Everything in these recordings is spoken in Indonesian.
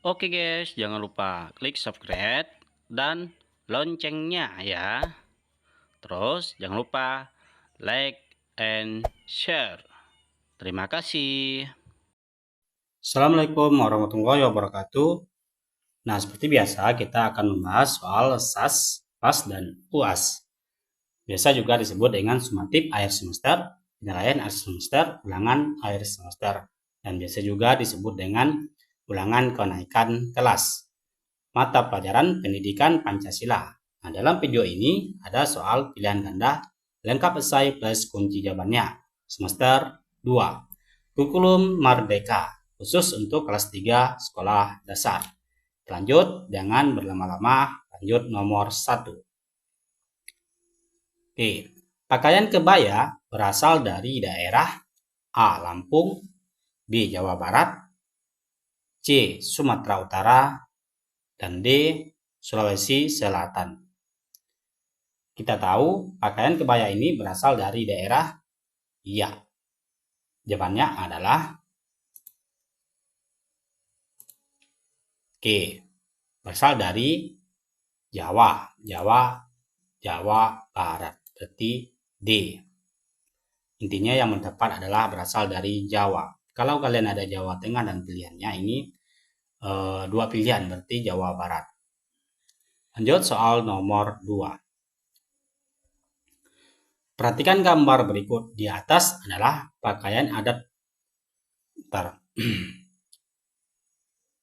Oke guys, jangan lupa klik subscribe dan loncengnya ya. Terus jangan lupa like and share. Terima kasih. Assalamualaikum warahmatullahi wabarakatuh. Nah, seperti biasa kita akan membahas soal SAS, PAS, dan UAS. Biasa juga disebut dengan sumatif akhir semester, penilaian akhir semester, ulangan akhir semester. Dan biasa juga disebut dengan ulangan kenaikan kelas. Mata pelajaran pendidikan Pancasila. Nah, dalam video ini ada soal pilihan ganda lengkap esai plus kunci jawabannya. Semester 2. Kurikulum Merdeka khusus untuk kelas 3 sekolah dasar. Lanjut, jangan berlama-lama, lanjut nomor 1. Oke, pakaian kebaya berasal dari daerah A. Lampung, B. Jawa Barat, C. Sumatera Utara, dan D. Sulawesi Selatan. Kita tahu pakaian kebaya ini berasal dari daerah iya. Jawabannya adalah Oke, berasal dari Jawa Barat. Berarti D. Intinya yang mendapat adalah berasal dari Jawa. Kalau kalian ada Jawa Tengah dan pilihannya ini dua pilihan, berarti Jawa Barat. Lanjut soal nomor 2. Perhatikan gambar berikut. Di atas adalah pakaian adat.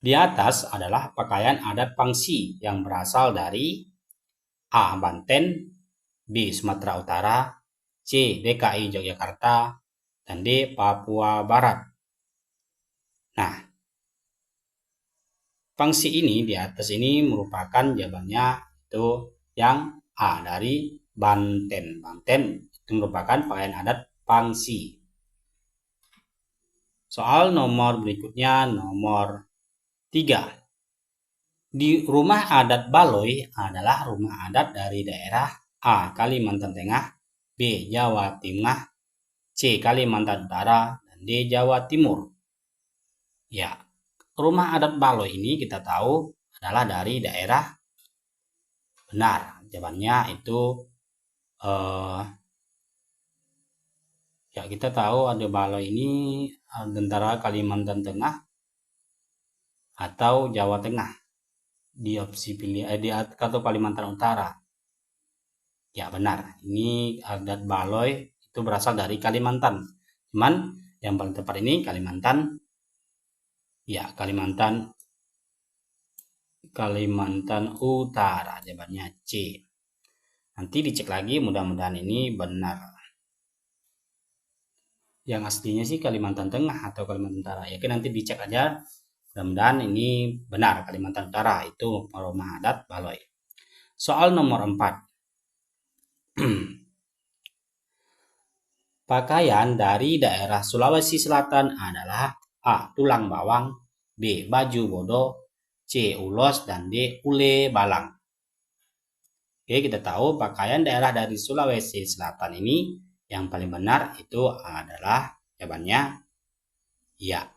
Di atas adalah pakaian adat Pangsi yang berasal dari A. Banten, B. Sumatera Utara, C. DKI Yogyakarta, dan D. Papua Barat. Nah, Pangsi ini di atas ini merupakan jawabannya itu yang A dari Banten. Banten itu merupakan pakaian adat Pangsi. Soal nomor berikutnya nomor 3. Di rumah adat Baloi adalah rumah adat dari daerah A. Kalimantan Tengah, B. Jawa Tengah, C. Kalimantan Utara, dan D. Jawa Timur. Ya, rumah adat Baloi ini kita tahu adalah dari daerah benar. Jawabannya itu ya kita tahu ada Baloi ini antara Kalimantan Tengah atau Jawa Tengah di opsi pilih di atau Kalimantan Utara. Ya benar, ini adat Baloi itu berasal dari Kalimantan. Cuman yang paling tepat ini Kalimantan. Ya, Kalimantan Utara. Jawabannya C. Nanti dicek lagi, mudah-mudahan ini benar. Yang aslinya sih Kalimantan Tengah atau Kalimantan Utara. Ya, nanti dicek aja. Mudah-mudahan ini benar Kalimantan Utara itu rumah adat Baloi. Soal nomor 4. Pakaian dari daerah Sulawesi Selatan adalah A. Tulang bawang, B. Baju bodo, C. Ulos, dan D. Ule balang. Oke, kita tahu pakaian daerah dari Sulawesi Selatan ini yang paling benar itu adalah jawabannya ya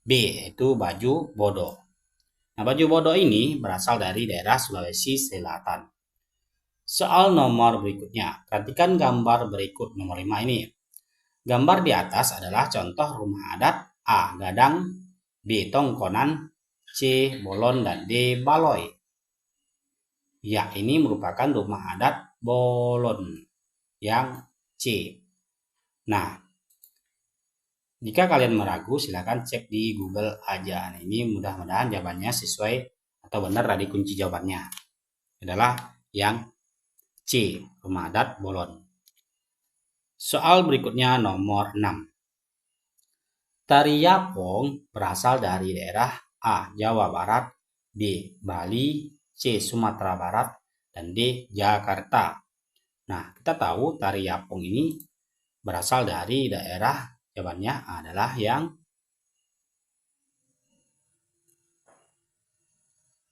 B, itu baju bodo. Nah, baju bodo ini berasal dari daerah Sulawesi Selatan. Soal nomor berikutnya, perhatikan gambar berikut nomor 5 ini. Gambar di atas adalah contoh rumah adat A. Gadang, B. Tongkonan, C. Bolon, dan D. Baloi. Ya, ini merupakan rumah adat Bolon yang C. Nah, jika kalian meragu, silakan cek di Google aja. Nah, ini mudah-mudahan jawabannya sesuai atau benar dari kunci jawabannya. Adalah yang C, rumah adat Bolon. Soal berikutnya nomor 6. Tari Yapong berasal dari daerah A. Jawa Barat, B. Bali, C. Sumatera Barat, dan D. Jakarta. Nah, kita tahu tari Yapong ini berasal dari daerah, jawabannya adalah yang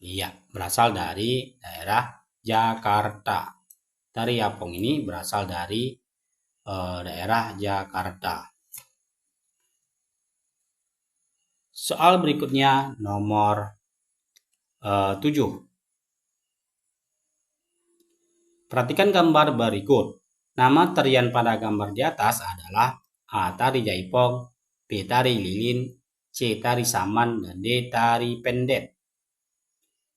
iya, berasal dari daerah Jakarta. Tari Yapong ini berasal dari daerah Jakarta. Soal berikutnya nomor 7. Perhatikan gambar berikut. Nama tarian pada gambar di atas adalah A. Tari jaipong, B. Tari lilin, C. Tari saman, dan D. Tari pendet.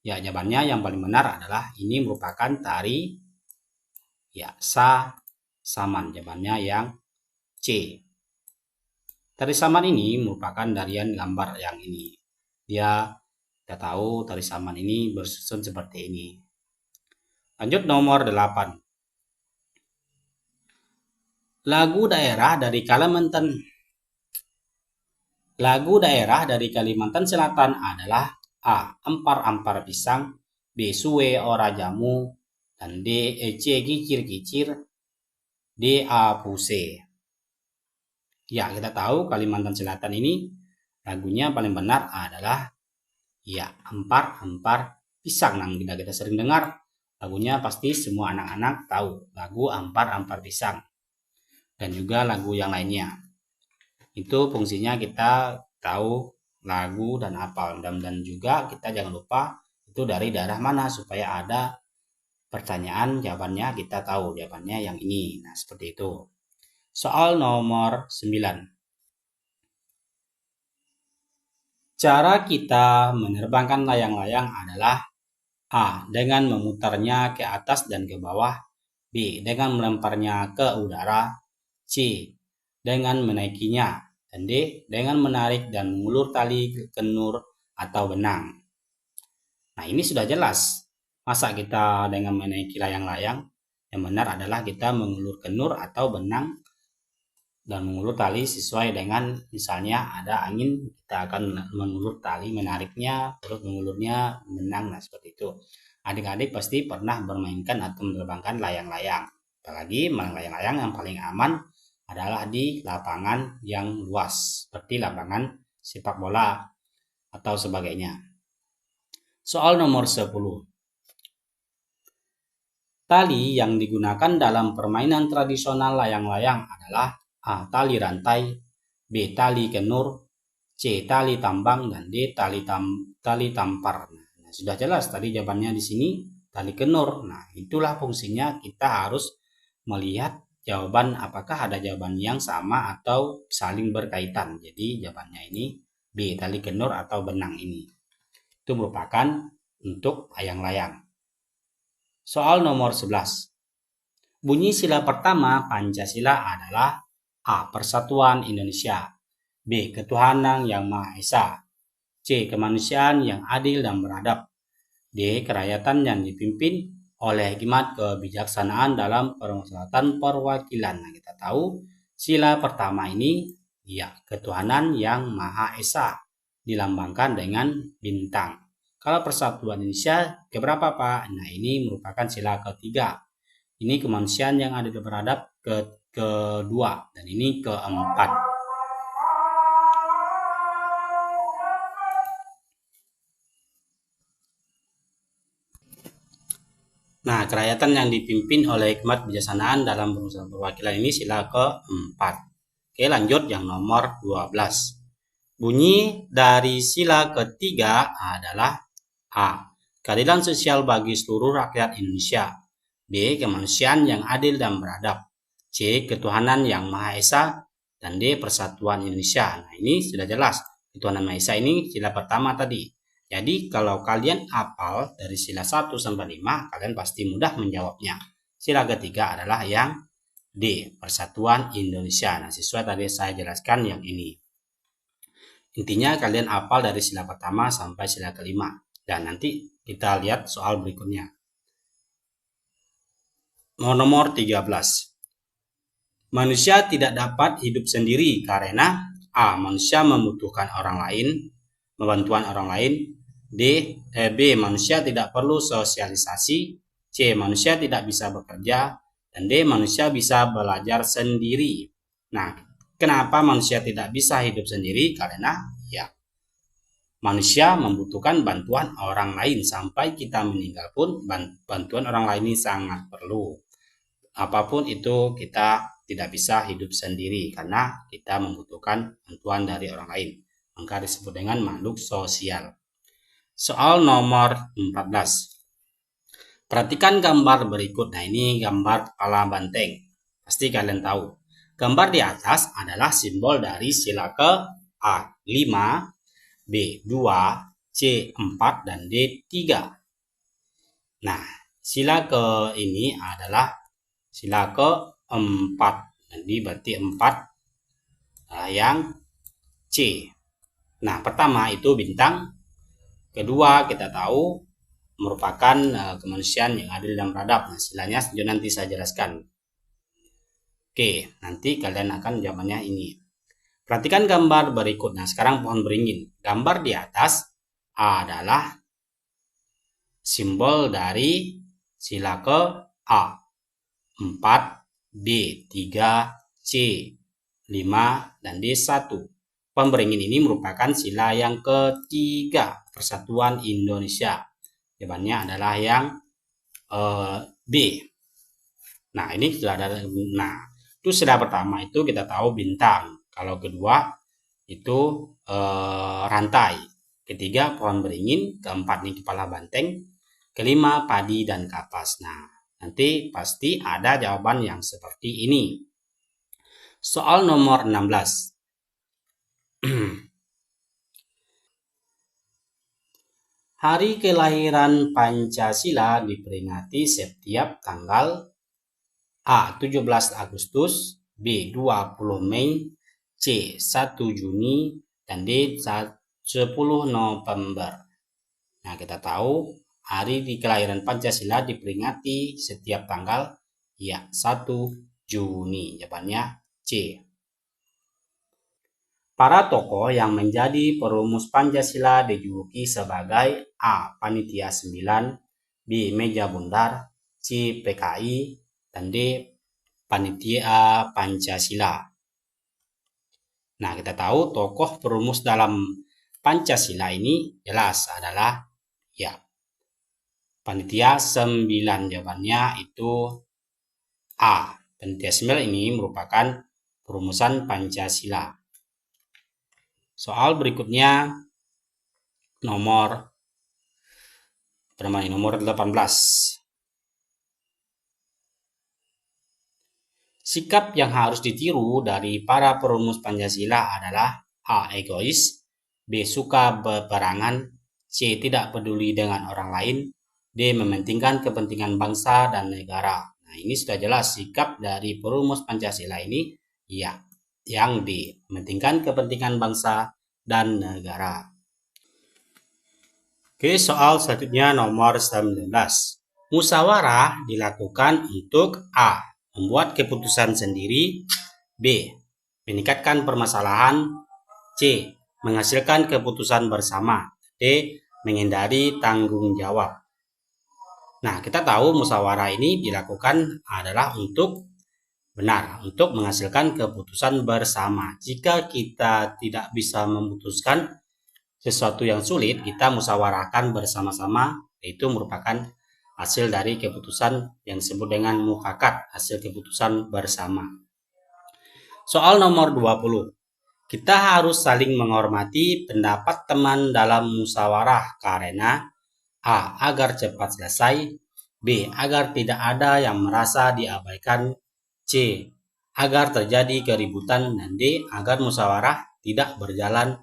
Ya, jawabannya yang paling benar adalah ini merupakan tari saman. Jawabannya yang C. Tari saman ini merupakan tarian gambar yang ini. Kita tahu tari saman ini bersusun seperti ini. Lanjut nomor 8. Lagu daerah dari Kalimantan Selatan adalah A. Ampar-ampar pisang, B. Suwe ora jamu, dan D. Ece kicir-kicir, D. Apuse. Ya, kita tahu Kalimantan Selatan ini lagunya paling benar adalah Ampar-ampar pisang. Nah, kita sering dengar lagunya, pasti semua anak-anak tahu lagu Ampar-ampar pisang. Dan juga lagu yang lainnya. Itu fungsinya kita tahu lagu dan hafal. Dan juga kita jangan lupa itu dari daerah mana, supaya ada pertanyaan jawabannya kita tahu jawabannya yang ini. Nah, seperti itu. Soal nomor 9. Cara kita menerbangkan layang-layang adalah A. Dengan memutarnya ke atas dan ke bawah, B. Dengan melemparnya ke udara, C. Dengan menaikinya, dan D. Dengan menarik dan mengulur tali kenur atau benang. Nah, ini sudah jelas. Masa kita dengan menaiki layang-layang? Yang benar adalah kita mengulur kenur atau benang dan mengulur tali sesuai dengan, misalnya ada angin, kita akan mengulur tali, menariknya, terus mengulurnya benang. Nah, seperti itu. Adik-adik pasti pernah bermainkan atau menerbangkan layang-layang. Apalagi layang-layang yang paling aman adalah di lapangan yang luas, seperti lapangan sepak bola atau sebagainya. Soal nomor 10. Tali yang digunakan dalam permainan tradisional layang-layang adalah A. Tali rantai, B. Tali kenur, C. Tali tambang, dan D. Tali tampar. Nah, sudah jelas tadi jawabannya di sini tali kenur. Nah, itulah fungsinya kita harus melihat jawaban apakah ada jawaban yang sama atau saling berkaitan. Jadi jawabannya ini B. Tali kenur atau benang ini. Itu merupakan untuk layang-layang. Soal nomor 11. Bunyi sila pertama Pancasila adalah A. Persatuan Indonesia, B. Ketuhanan yang Maha Esa, C. Kemanusiaan yang adil dan beradab, D. Kerakyatan yang dipimpin oleh hikmat kebijaksanaan dalam permusyawaratan perwakilan. Nah, kita tahu sila pertama ini ketuhanan yang Maha Esa dilambangkan dengan bintang. Kalau Persatuan Indonesia keberapa, Pak? Nah, ini merupakan sila ketiga. Ini kemanusiaan yang adil dan beradab kedua, dan ini keempat. Nah, kerakyatan yang dipimpin oleh hikmat kebijaksanaan dalam permusyawaratan perwakilan ini sila keempat. Oke, lanjut yang nomor 12. Bunyi dari sila ketiga adalah A. Keadilan sosial bagi seluruh rakyat Indonesia, B. Kemanusiaan yang adil dan beradab, C. Ketuhanan yang Maha Esa, dan D. Persatuan Indonesia. Nah, ini sudah jelas. Ketuhanan Maha Esa ini sila pertama tadi. Jadi kalau kalian hafal dari sila 1 sampai 5, kalian pasti mudah menjawabnya. Sila ketiga adalah yang D. Persatuan Indonesia. Nah, sesuai tadi saya jelaskan yang ini. Intinya kalian hafal dari sila pertama sampai sila kelima. Dan nanti kita lihat soal berikutnya. Nomor 13. Manusia tidak dapat hidup sendiri karena A. Manusia membutuhkan bantuan orang lain, B. Manusia tidak perlu sosialisasi, C. Manusia tidak bisa bekerja, dan D. Manusia bisa belajar sendiri. Nah, kenapa manusia tidak bisa hidup sendiri? Karena manusia membutuhkan bantuan orang lain. Sampai kita meninggal pun bantuan orang lain ini sangat perlu. Apapun itu, kita tidak bisa hidup sendiri karena kita membutuhkan bantuan dari orang lain. Maka disebut dengan makhluk sosial. Soal nomor 14. Perhatikan gambar berikut. Nah, ini gambar kepala banteng. Pasti kalian tahu. Gambar di atas adalah simbol dari sila ke A 5, B 2, C 4, dan D 3. Nah, sila ke ini adalah sila ke 4. Jadi berarti 4 yang C. Nah, pertama itu bintang. Kedua kita tahu merupakan kemanusiaan yang adil dan beradab. Nah, silanya nanti saya jelaskan. Oke, nanti kalian akan jawabannya ini. Perhatikan gambar berikut. Nah, sekarang pohon beringin. Gambar di atas adalah simbol dari sila ke A 4, B 3, C 5, dan D 1. Pohon beringin ini merupakan sila yang ketiga Persatuan Indonesia. Jawabannya adalah yang B. Nah, ini sudah ada. Nah, itu sila pertama itu kita tahu bintang. Kalau kedua itu rantai. Ketiga pohon beringin. Keempat nih kepala banteng. Kelima padi dan kapas. Nah, nanti pasti ada jawaban yang seperti ini. Soal nomor 16. Hari kelahiran Pancasila diperingati setiap tanggal A 17 Agustus, B 20 Mei, C 1 Juni, dan D 10 November. Nah, kita tahu hari di kelahiran Pancasila diperingati setiap tanggal, ya 1 Juni. Jawabannya C. Para tokoh yang menjadi perumus Pancasila dijuluki sebagai A. Panitia 9, B. Meja Bundar, C. PKI, dan D. Panitia Pancasila. Nah, kita tahu tokoh perumus dalam Pancasila ini jelas adalah ya Panitia 9. Jawabannya itu A. Panitia 9 ini merupakan perumusan Pancasila. Soal berikutnya nomor 18. Sikap yang harus ditiru dari para perumus Pancasila adalah A. Egois, B. Suka berperangan, C. Tidak peduli dengan orang lain, D. Mementingkan kepentingan bangsa dan negara. Nah, ini sudah jelas sikap dari perumus Pancasila ini ya yang D. Mementingkan kepentingan bangsa dan negara. Oke, soal selanjutnya nomor 19. Musyawarah dilakukan untuk A. Membuat keputusan sendiri, B. Meningkatkan permasalahan, C. Menghasilkan keputusan bersama, D. Menghindari tanggung jawab. Nah, kita tahu musyawarah ini dilakukan adalah untuk menghasilkan keputusan bersama. Jika kita tidak bisa memutuskan sesuatu yang sulit, kita musyawarahkan bersama-sama, itu merupakan hasil dari keputusan yang disebut dengan mufakat, hasil keputusan bersama. Soal nomor 20. Kita harus saling menghormati pendapat teman dalam musyawarah karena A. Agar cepat selesai, B. Agar tidak ada yang merasa diabaikan, C. Agar terjadi keributan, dan D. Agar musyawarah tidak berjalan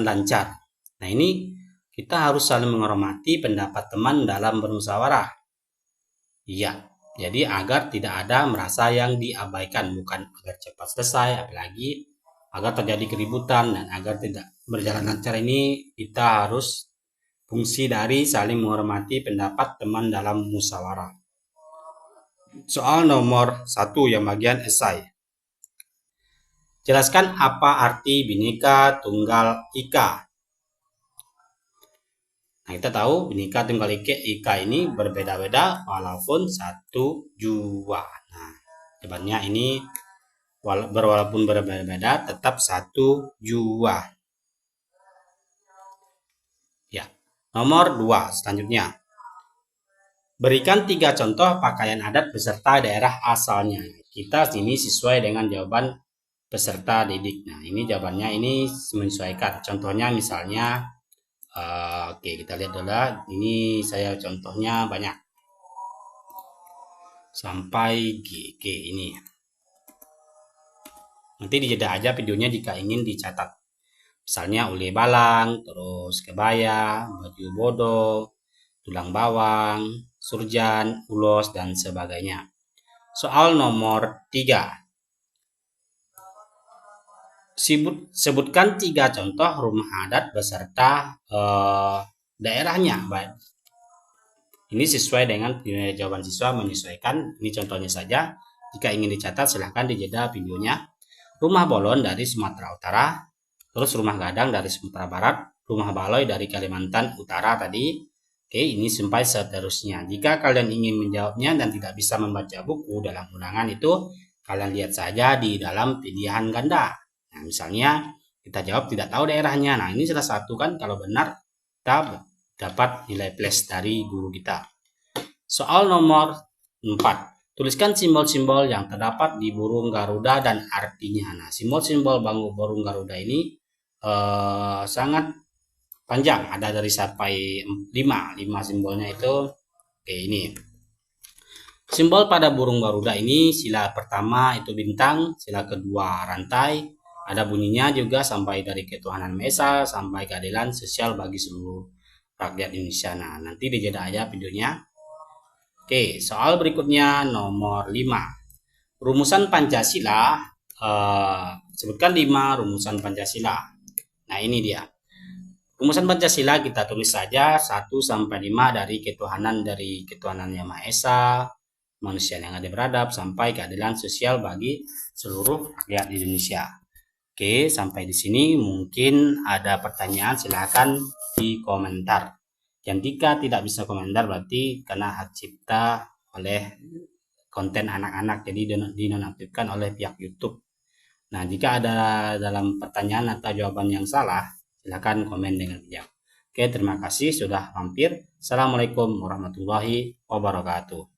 lancar. Nah, ini kita harus saling menghormati pendapat teman dalam bermusyawarah. Iya, jadi agar tidak ada merasa yang diabaikan, bukan agar cepat selesai, apalagi agar terjadi keributan dan agar tidak berjalan lancar. Ini kita harus fungsi dari saling menghormati pendapat teman dalam musyawarah. Soal nomor 1 yang bagian esai. Jelaskan apa arti Bhinneka Tunggal Ika. Nah, kita tahu Bhinneka Tunggal Ika ini berbeda-beda walaupun satu jua. Nah, jawabannya ini walaupun berbeda-beda tetap satu jua. Ya. Nomor 2 selanjutnya. Berikan 3 contoh pakaian adat beserta daerah asalnya. Kita sini sesuai dengan jawaban peserta didik. Nah, ini jawabannya ini menyesuaikan. Contohnya misalnya Oke, kita lihat dulu. Ini saya contohnya banyak. Sampai GG ini. Nanti dijeda aja videonya jika ingin dicatat. Misalnya ule balang, terus kebaya, baju bodo, tulang bawang, surjan, ulos, dan sebagainya. Soal nomor 3. Sebutkan 3 contoh rumah adat beserta daerahnya. Baik. Ini sesuai dengan jawaban siswa menyesuaikan. Ini contohnya saja. Jika ingin dicatat silahkan dijeda videonya. Rumah Bolon dari Sumatera Utara. Terus rumah Gadang dari Sumatera Barat. Rumah Baloi dari Kalimantan Utara tadi. Oke, ini sampai seterusnya. Jika kalian ingin menjawabnya dan tidak bisa membaca buku dalam undangan itu, kalian lihat saja di dalam pilihan ganda. Nah, misalnya kita jawab tidak tahu daerahnya. Nah, ini salah satu kan kalau benar kita dapat nilai plus dari guru kita. Soal nomor 4. Tuliskan simbol-simbol yang terdapat di burung Garuda dan artinya. Nah, simbol-simbol burung Garuda ini sangat panjang, ada dari sampai 5 simbolnya itu. Oke, ini simbol pada burung Garuda ini, sila pertama itu bintang, sila kedua rantai, ada bunyinya juga sampai dari ketuhanan Maha Esa sampai keadilan sosial bagi seluruh rakyat Indonesia. Nah, nanti dijeda aja videonya. Oke, soal berikutnya nomor 5. Rumusan Pancasila, sebutkan 5 rumusan Pancasila. Nah, ini dia. Rumusan Pancasila kita tulis saja 1 sampai 5 dari ketuhanan Yang Maha Esa, manusia yang adil beradab, sampai keadilan sosial bagi seluruh rakyat Indonesia. Oke, sampai di sini mungkin ada pertanyaan, silakan di komentar. Dan jika tidak bisa komentar berarti kena hak cipta oleh konten anak-anak, jadi dinonaktifkan oleh pihak YouTube. Nah, jika ada dalam pertanyaan atau jawaban yang salah, silakan komen dengan bijak. Oke, terima kasih sudah mampir. Assalamualaikum warahmatullahi wabarakatuh.